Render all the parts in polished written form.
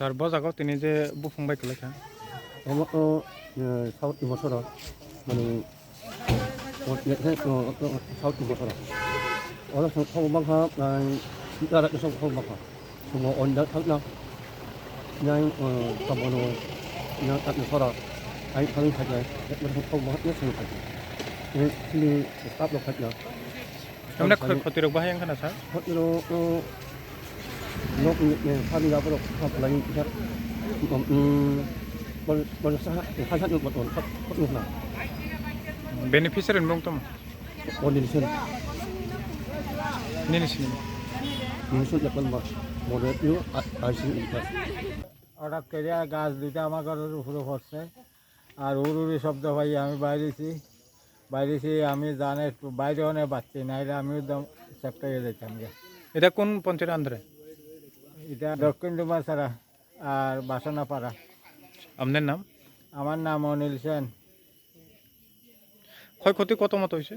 আর বজাগো তিনি যে বুফং বাইক লেখা আমারও সাউথ ডিমাচারা মানে সাউথ ডিমাচারা 어느 서구방학 나라 서구방학 뭐 언제 থাকনা 그냥 가보는 그냥 딱 서라 아이 가는 가자 그래서 서구방학 예수는 가자 이 틀리 스탑로 가자 আমরা ক্ষতির বাহাই খানা স্যার 허리로 너 사비 잡으러 가보라니 그냥 먼저 사사는 것도 허리나 বেনিফিশিয়ারি নং তো 원리는 নিনিসিনি 민수 약간 막 뭐래요 아시니까 হঠাৎ করে গাছ দুইটা আমার ঘরের উপরে পড়ছে আর উড়ুড়ি শব্দ পাই আমি বাইরেছি আমি জানে একটু বাইরে অনেক পাচ্ছি নাইলে আমি একদম চেপটা হয়ে যেতাম গে এটা কোন পঞ্চায়েত আন্দারে এটা দক্ষিণ ডুমাছাড়া আর বাসনাপাড়া। আপনার নাম? আমার নাম অনিল সেন। ক্ষয়ক্ষতি কত মতো হয়েছে?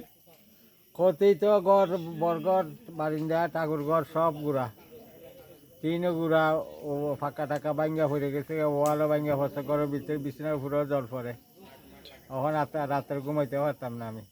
ক্ষতি তো গড় বরগড় বারিন্দা ঠাকুরগড় সব গুড়া তিনও গুড়া ও ফাঁকা টাকা ভাঙ্গা পড়ে গেছে ওয়ালও ভাঙ্গা পড়ছে ঘরের ভিতরে বিছানার উপরেও জল পড়ে। এখন রাতের ঘুমাইতে পারতাম না আমি।